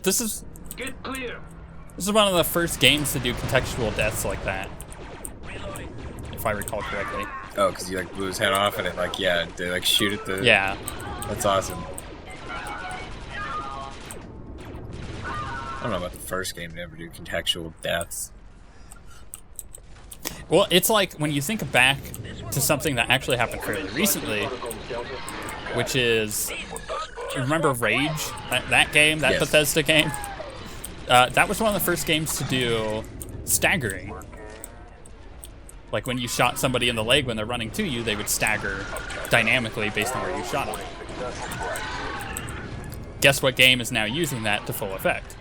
This is one of the first games to do contextual deaths like that, if I recall correctly. Oh, because you like blew his head off and it like, yeah, they like shoot at the... Yeah. That's awesome. I don't know about the first game to ever do contextual deaths. Well, it's like when you think back to something that actually happened fairly recently, which is, remember Rage? That game, that Yes. Bethesda game? That was one of the first games to do staggering. Like when you shot somebody in the leg when they're running to you, they would stagger dynamically based on where you shot them. Guess what game is now using that to full effect?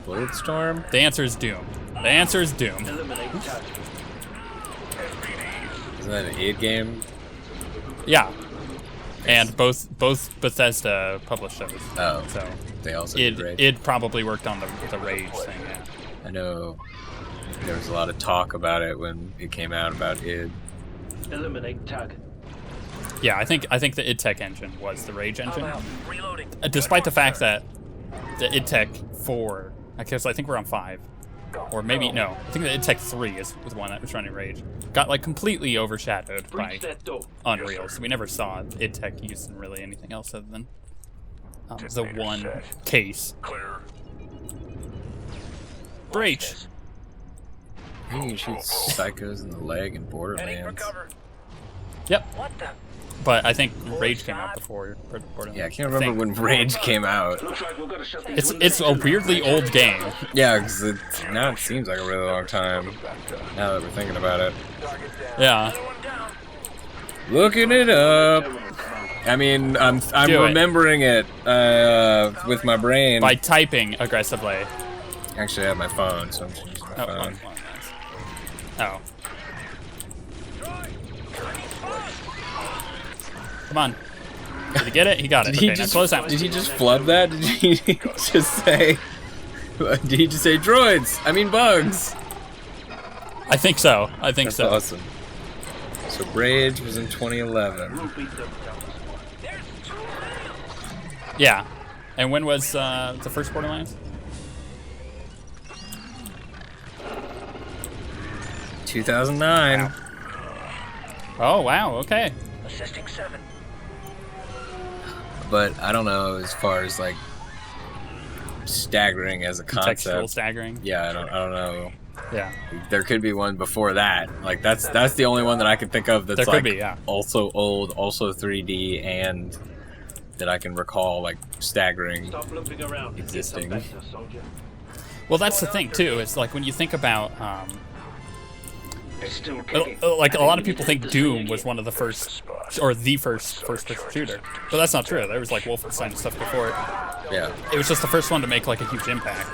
Bulletstorm? The answer is Doom. The answer is Doom. Isn't that an id game? Yeah. And both Bethesda published those. Oh. So They also did Rage. it probably worked on the Rage thing, yeah. I know there was a lot of talk about it when it came out about id. Eliminate target. Yeah, I think the id Tech engine was the Rage engine. Despite the fact that the id Tech 4, I think we're on 5. Or maybe, no, I think the id Tech 3 is the one that was running Rage. Got like completely overshadowed by Unreal, so we never saw id Tech used in really anything else other than the one case. Breach. I think you shoot psychos in the leg in Borderlands. Yep. But I think Rage came out before Borderlands. Yeah, I can't remember when Rage came out. It's a weirdly old game. Yeah, because now it seems like a really long time. Now that we're thinking about it. Yeah. Looking it up. I mean, I'm remembering it with my brain. By typing aggressively. Actually, I have my phone, so I'm just using my phone. Oh. Come on. Did he get it? He got it. Okay, now close that one. Did he just flub that? Did he just say... Did he just say droids? I mean bugs. I think so. I think That's so. awesome. So Rage was in 2011. Yeah. And when was the first Borderlands? 2009. Wow. Oh, wow. Okay. Assisting 7. But I don't know as far as like staggering as a concept. Contextual staggering. Yeah, I don't know. Yeah. There could be one before that. Like that's the only one that I can think of that's there like could be, yeah. also old, also 3D, and that I can recall like staggering existing. Well, that's the thing too. It's like when you think about like a lot of people think Doom was one of the first, or the first-person shooter, but that's not true. There was like Wolfenstein and stuff before it. Yeah. It was just the first one to make like a huge impact.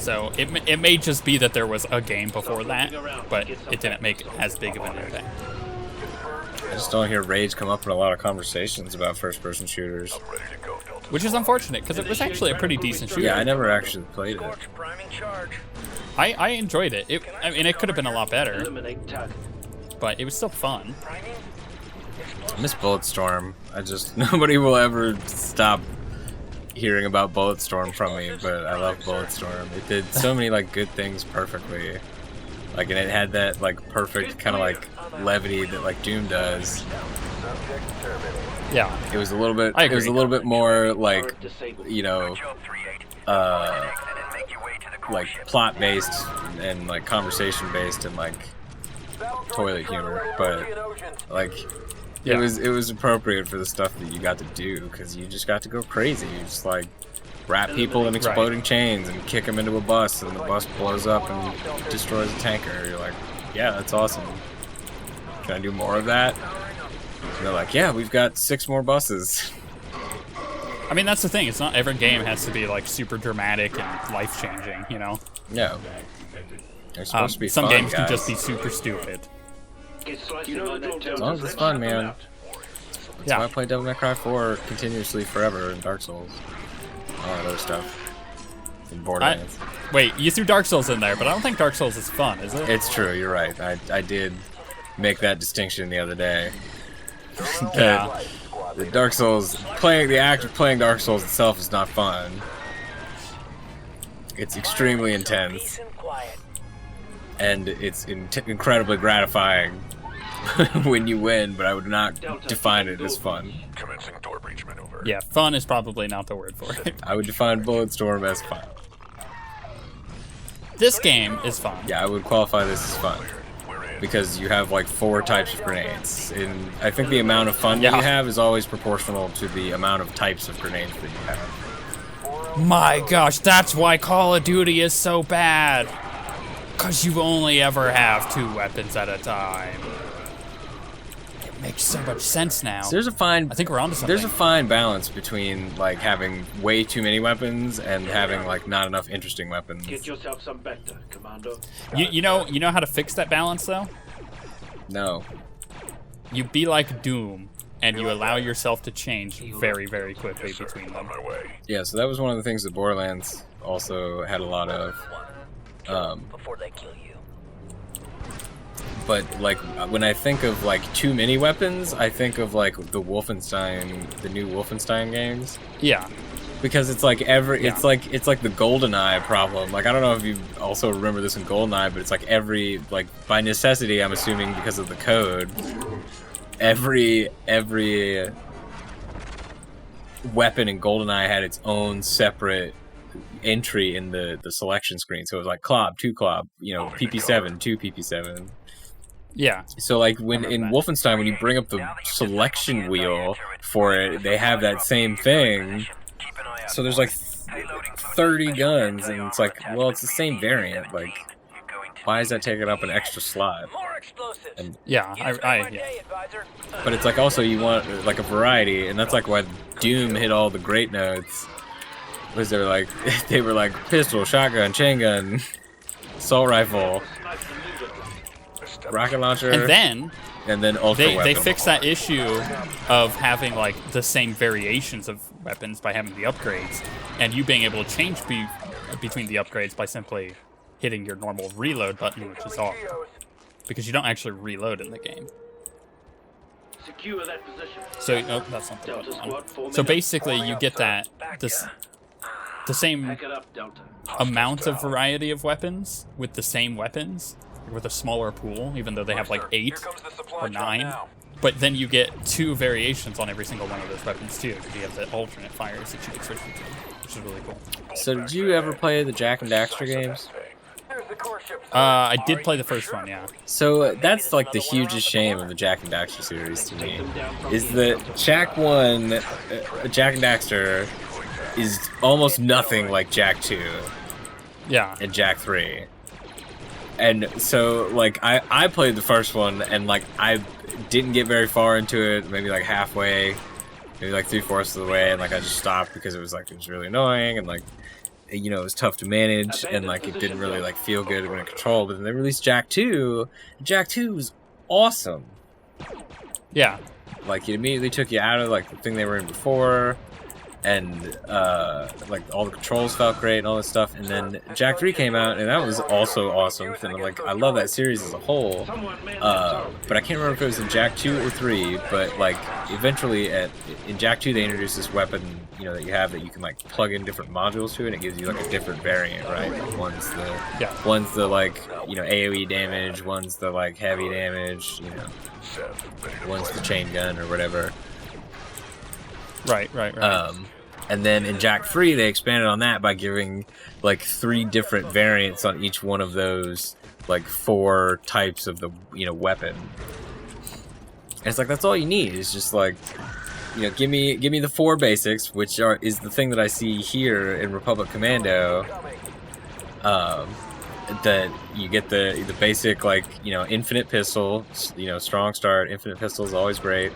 So it may just be that there was a game before that, but it didn't make as big of an impact. I just don't hear Rage come up in a lot of conversations about first-person shooters. Which is unfortunate, because it was actually a pretty decent shooter. Yeah, I never actually played it. I enjoyed it. I mean, it could have been a lot better, but it was still fun. I miss Bulletstorm. Nobody will ever stop hearing about Bulletstorm from me, but I love Bulletstorm. It did so many like good things perfectly. Like, and it had that like perfect kind of like levity that like Doom does. Yeah. It was a little bit. I agree. It was a little bit more like, you know, like plot based and like conversation based and like toilet humor, but like Yeah. it was appropriate for the stuff that you got to do because you just got to go crazy. You just like wrap people in exploding chains and kick them into a bus, and the bus blows up and destroys a tanker. You're like, yeah, that's awesome. Can I do more of that? And they're like, yeah, we've got 6 more buses. I mean, that's the thing. It's not every game has to be like super dramatic and life-changing, you know? Yeah. They're supposed to be some fun, games can guys. just be super stupid. As long as it's fun, man. That's why I play Devil May Cry 4 continuously forever in Dark Souls. All that other stuff. In Borderlands. Wait, you threw Dark Souls in there, but I don't think Dark Souls is fun, is it? It's true, you're right. I did make that distinction the other day. Yeah. The Dark Souls the act of playing Dark Souls itself is not fun. It's extremely intense, and it's incredibly gratifying when you win. But I would not define it as fun. Yeah, fun is probably not the word for it. I would define Bulletstorm as fun. This game is fun. Yeah, I would qualify this as fun. Because you have like 4 types of grenades. And I think the amount of fun that you have is always proportional to the amount of types of grenades that you have. My gosh, that's why Call of Duty is so bad. Because you only ever have 2 weapons at a time. It makes so much sense now. So I think we're onto something. There's a fine balance between like having way too many weapons and having like not enough interesting weapons. Get yourself some Vector, Commando. You know how to fix that balance though? No. You be like Doom and you allow yourself to change very, very quickly between them. Yeah, so that was one of the things that Borderlands also had a lot of. Before they kill you. But like when I think of like too many weapons, I think of like the new Wolfenstein games. Yeah. Because it's like it's like the GoldenEye problem. Like I don't know if you also remember this in GoldenEye, but it's like by necessity, I'm assuming because of the code, every weapon in GoldenEye had its own separate entry in the selection screen. So it was like Klob, 2 Klob, PP7, 2 PP7. Yeah. So like when in Wolfenstein, when you bring up the selection wheel for it, they have that same thing. So there's like 30 guns, and it's like, well, it's the same variant. Like, why is that taking up an extra slot? And yeah. but it's like also you want like a variety, and that's like why Doom hit all the great notes. Was they were like pistol, shotgun, chain gun, assault rifle, rocket launcher, and then ultra they weapon. fixed that issue of having like the same variations of weapons by having the upgrades, and you being able to change between the upgrades by simply hitting your normal reload button, which is awesome because you don't actually reload in the game. Secure that position. So that's not the button. So basically, you get the same amount of variety of weapons with the same weapons with a smaller pool, even though they have like 8 or 9. But then you get 2 variations on every single one of those weapons too, because you have the alternate fires that you can switch between, which is really cool. So did you ever play the Jak and Daxter games? I did play the first one, yeah. So that's like the hugest shame of the Jak and Daxter series to me, is that Jak and Daxter is almost nothing like Jak 2 and Jak 3. And so, like, I played the first one, and, like, I didn't get very far into it, maybe, like, halfway, maybe, like, 3/4 of the way, and, like, I just stopped because it was really annoying, and, like, it was tough to manage, and, like, it didn't really, like, feel good when it controlled. But then they released Jak 2. Jak 2 was awesome. Yeah. Like, it immediately took you out of, like, the thing they were in before, and like all the controls felt great and all this stuff. And then Jak 3 came out, and that was also awesome. And like, I love that series as a whole. But I can't remember if it was in Jak 2 or 3. But like, eventually in Jak 2 they introduced this weapon, that you have that you can like plug in different modules to, and it gives you like a different variant, right? Like one's the like AOE damage, one's the like heavy damage, one's the chain gun or whatever. Right. And then in Jak 3, they expanded on that by giving like 3 different variants on each one of those like 4 types of the weapon. And it's like that's all you need. It's just like give me the 4 basics, which is the thing that I see here in Republic Commando. That you get the basic like infinite pistol, strong start. Infinite pistol is always great.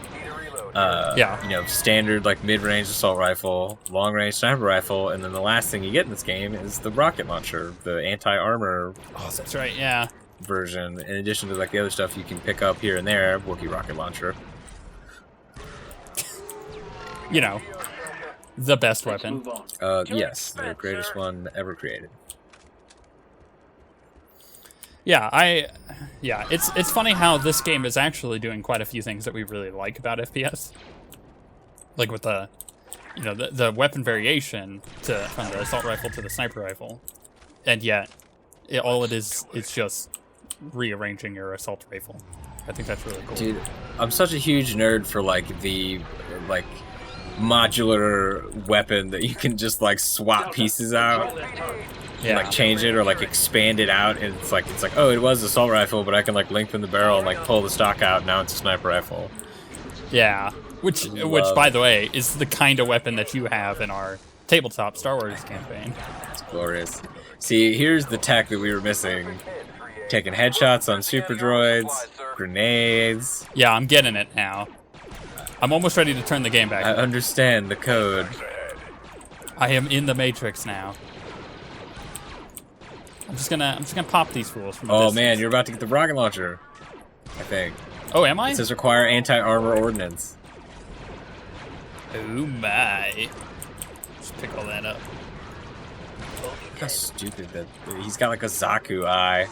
Standard like mid-range assault rifle, long-range sniper rifle, and then the last thing you get in this game is the rocket launcher, the anti-armor. Oh, that's right, yeah. Version. In addition to like the other stuff you can pick up here and there, Wookiee rocket launcher. The best weapon. Yes, the greatest one ever created. Yeah, it's funny how this game is actually doing quite a few things that we really like about FPS. Like with the, you know, the weapon variation from the assault rifle to the sniper rifle, and yet all it is just rearranging your assault rifle. I think that's really cool. Dude, I'm such a huge nerd for like the modular weapon that you can just like swap pieces out. Yeah. Like change it or like expand it out, and it's like oh, it was an assault rifle, but I can like lengthen the barrel and like pull the stock out. Now it's a sniper rifle. Yeah, which by the way is the kind of weapon that you have in our tabletop Star Wars campaign. It's glorious. See, here's the tech that we were missing: taking headshots on super droids, grenades. Yeah, I'm getting it now. I'm almost ready to turn the game back. I understand the code. I am in the Matrix now. I'm just gonna pop these fools from a distance. Man, you're about to get the rocket launcher, I think. Oh, am I? It says require anti-armor ordnance. Oh my. Just pick all that up. Look how stupid that he's got like a Zaku eye.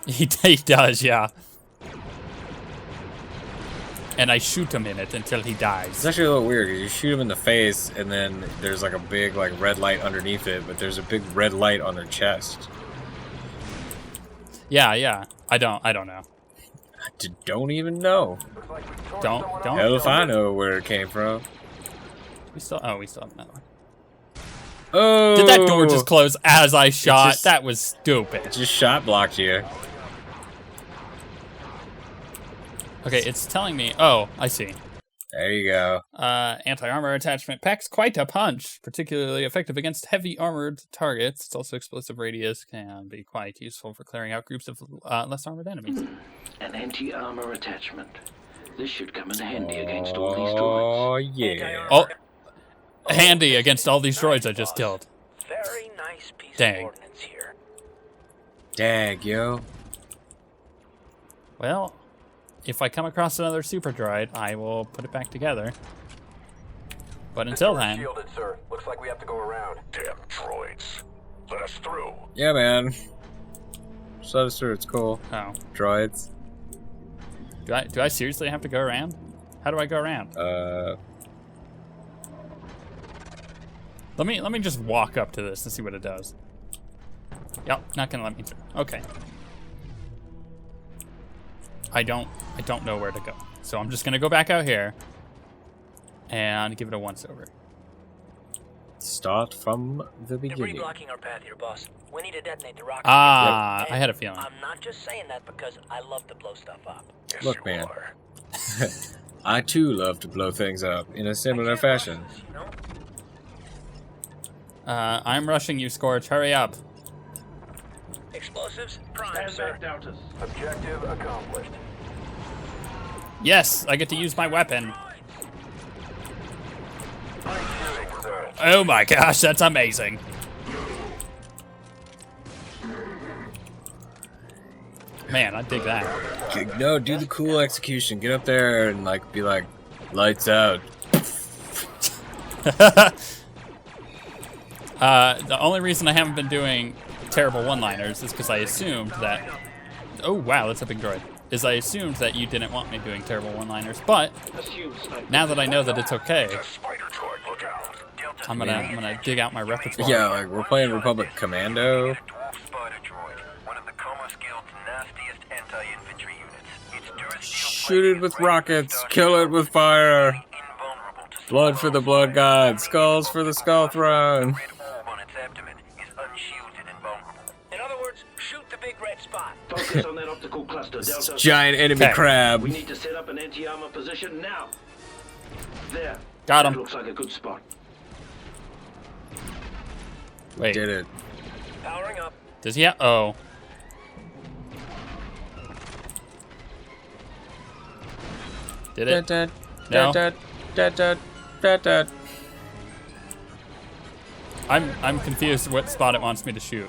He does, yeah. And I shoot him in it until he dies. It's actually a little weird because you shoot him in the face and then there's like a big like red light underneath it, but there's a big red light on their chest. Yeah. I don't know. I don't even know. Don't. Hell if I know where it came from. We still have another one. Oh! Did that door just close as I shot? That was It stupid. just shot blocked you. Okay, it's telling me. Oh, I see. There you go. Anti-armor attachment packs quite a punch, particularly effective against heavy armored targets. It's also explosive radius, can be quite useful for clearing out groups of less armored enemies. An anti-armor attachment. This should come in handy against all these droids. Oh yeah. Oh, handy against all these droids I just killed. Very nice piece Dang. of ordnance here. Dag, yo. Well, if I come across another super droid, I will put it back together. But until then... Shielded, sir. Looks like we have to go around. Damn droids. Let us through. Yeah, man. So sure, it's cool. Oh. Droids. Do I seriously have to go around? How do I go around? Let me just walk up to this and see what it does. Yep, not gonna let me through. Okay. I don't know where to go. So I'm just gonna go back out here and give it a once over. Start from the They're beginning. blocking our path here, boss. We need to detonate the rocket. Ah, And I had a feeling. I'm not just saying that because I love to blow stuff up. Yes, Look, you man. are. I too love to blow things up in a similar fashion. You know? I'm rushing you, Scorch. Hurry up. Explosives, prime, Stand sir. back, doubters. Objective accomplished. Yes, I get to use my weapon. Oh my gosh, that's amazing. Man, I dig that. No, do the cool execution. Get up there and like be like, lights out. The only reason I haven't been doing terrible one-liners is because I assumed that... Oh, wow, that's a big droid. I assumed that you didn't want me doing terrible one-liners, but Assume sniper. now that I know that it's okay, Spider droid, look out. I'm gonna dig out my repertoire. Yeah, like we're playing Republic Commando. Dwarf spider droid, one of the Guild's nastiest anti-infantry units. Its durasteel Shoot it with rockets. Kill it with fire. invulnerable to Blood for the blood god. Skulls for the skull throne. red orb on its abdomen is unshielded and vulnerable. In other words, shoot the big red spot. Focus on that optical cluster, Delta. Giant enemy Okay. crab. We need to set up an anti-armor position now. There. Got That him. looks like a good spot. Wait, Did it. Powering up. does he have... Oh. Did it? No. I'm confused what spot it wants me to shoot.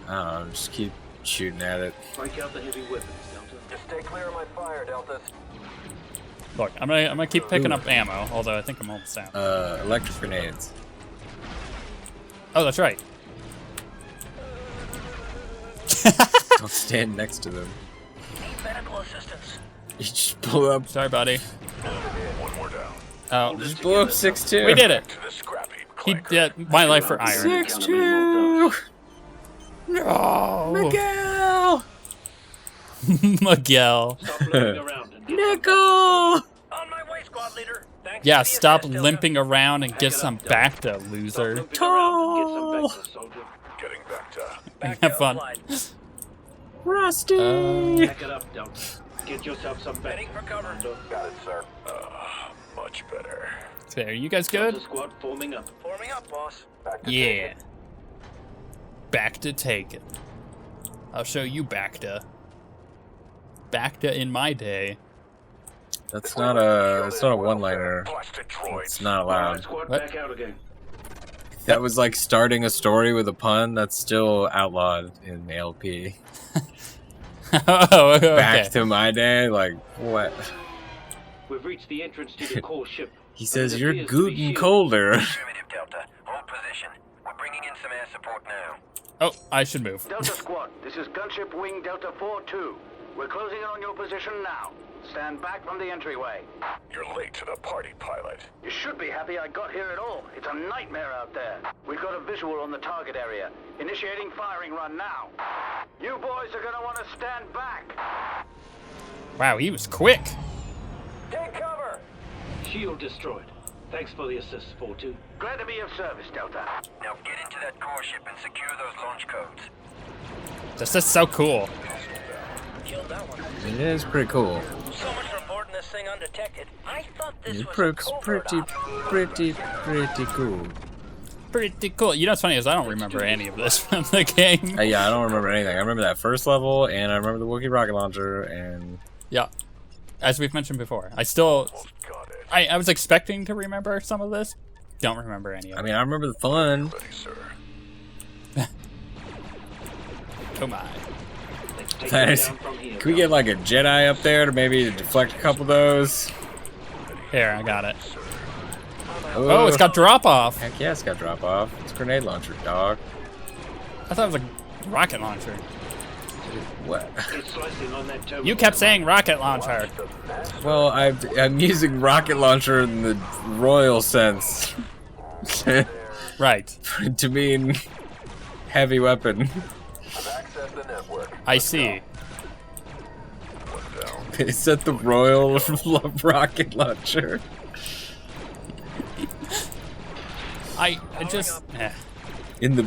I don't know, just keep shooting at it. Strike out the heavy weapons, Delta. Just stay clear of my fire, Delta. Look, I'm gonna keep picking up ammo, although I think I'm almost out. Electric grenades. Oh, that's right. Don't stand next to them. Need medical assistance. You just blew up. Sorry, buddy. One more down. Oh, Just blew up 6-2. we did it. To the scrap heap. He Clanker. did my life for iron. 6-2. No, Miguel. Miguel. Stop looking around and get Nickel. On my way, squad leader. Thanks Yeah, for the stop assist, Delta. limping around and get some back to loser. Looping around and get some Vector, soldier. Getting back to. Back Have to fun. flight. Rusty. Back it up, Delta. Get yourself some Heading Vector. for cover. Got it, sir. Much better. There, you guys Delta good? squad forming up. Forming up, boss. Yeah. Back to take it. I'll show you back to. Back to in my day. That's not a. It's not a one-liner. Blasted droids. It's not All right, allowed. squad, What? back out again. That was like starting a story with a pun. That's still outlawed in LP. Oh, okay. Back to my day, like what? We've reached the entrance to the core ship. He says It you're appears to be gootin' shielded. colder. Affirmative, Delta. Hold position. We're bringing in some air support now. Oh, I should move. Delta Squad, this is Gunship Wing Delta 4-2. We're closing in on your position now. Stand back from the entryway. You're late to the party, pilot. You should be happy I got here at all. It's a nightmare out there. We've got a visual on the target area. Initiating firing run now. You boys are gonna want to stand back. Wow, he was quick. Take cover. Shield destroyed. Thanks for the assist, 4-2. Glad to be of service, Delta. Now get into that core ship and secure those launch codes. This is so cool. Killed that one. It is pretty cool. So much for boarding this thing undetected. I thought this It was looks a covert pretty op. cool. Pretty cool. You know what's funny is I don't remember any of this from the game. Yeah, I don't remember anything. I remember that first level, and I remember the Wookiee rocket launcher, and Yeah. As we've mentioned before, I still... Got it. I was expecting to remember some of this. Don't remember any of I it. mean, I remember the fun. Ready, sir. Oh my. Let's take That them is- down from here. Can we get like a Jedi up there to maybe deflect a couple of those? Here, I got it. Oh, it's got drop off. Heck yeah, it's got drop off. It's a grenade launcher, dog. I thought it was a rocket launcher. What? Get slicing on that terminal. You kept saying rocket launcher. Well, I'm using rocket launcher in the royal sense. Right. To mean heavy weapon. Access the network. I see. One down. They said the royal rocket launcher. I just... In the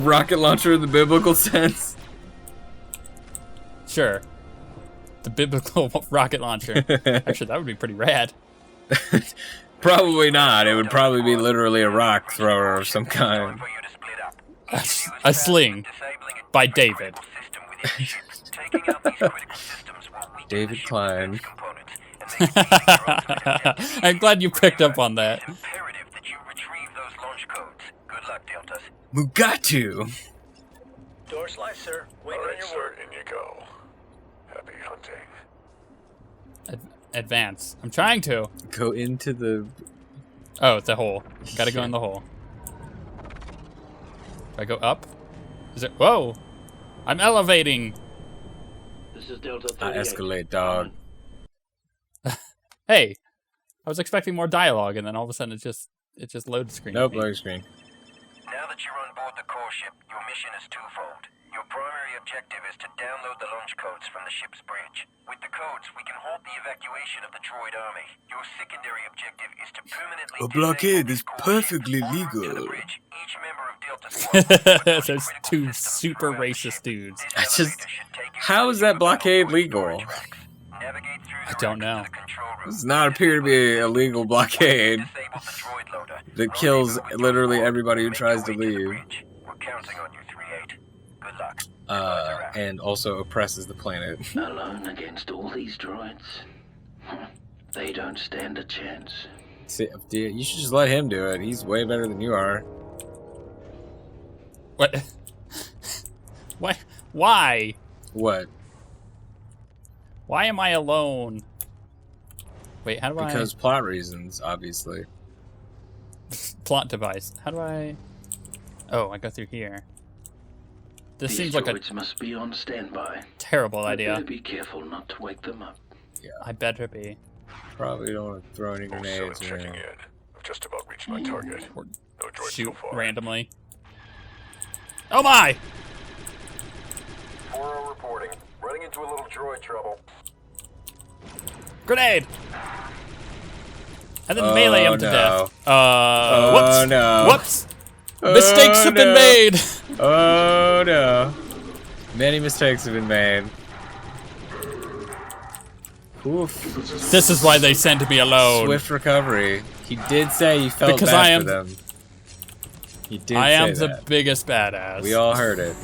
rocket launcher in the biblical sense. Sure. The biblical rocket launcher. Actually, that would be pretty rad. Probably not. It would probably be literally a rock thrower of some kind. For you to split up. A sling Disabling it by David. system within the ship. Taking out these critical systems will weaken David the ship's Klein. defense components and make it easier for us to I'm glad you picked up on that. It's imperative that you retrieve those launch codes. Good luck, Deltas. Mugatu! Door slice, sir. Wait All on right, your sir. word. In you go. Happy hunting. Advance. I'm trying to. Go into the... Oh, it's a hole. Gotta go in the hole. Do I go up? Is it? Whoa! I'm elevating. This is Delta I 38. escalate, dog. Hey, I was expecting more dialogue, and then all of a sudden it just loaded screen. Nope, loading screen. Now that you're on board the core ship, your mission is twofold. Your primary objective is to download the launch codes from the ship's bridge. With the codes, we can halt the evacuation of the droid army. Your secondary objective is to permanently A blockade disable is the core perfectly ship. En route to the legal. bridge, each member of Delta Squad Those two super racist dudes. I just... How is that blockade legal? I don't know. Does not appear to be a legal blockade that kills literally everybody who tries to leave. We're counting on you, 3-8. Good luck. And also oppresses the planet. Alone against all these droids? They don't stand a chance. See, you should just let him do it. He's way better than you are. What? What? Why? What? Why am I alone? Wait, how do Because plot reasons, obviously. I... Plot device. How do I... Oh, I go through here. This These seems like a droids must be on standby. terrible I idea. better be careful not to wake them up. I better be. Probably don't want to throw any Most grenades checking around. in. I've just about reached my target. Or No droids shoot so far. randomly. Oh my! 4-0 reporting. Running into a little droid trouble. Grenade! And then melee him to no. death. Oh, Whoops! no. Whoops! Mistakes have been no. made! Oh no. Many mistakes have been made. Oof. This is why they sent me alone. Swift recovery. He did say he felt Because bad I am- for them. He did I say am the that. biggest badass. We all heard it.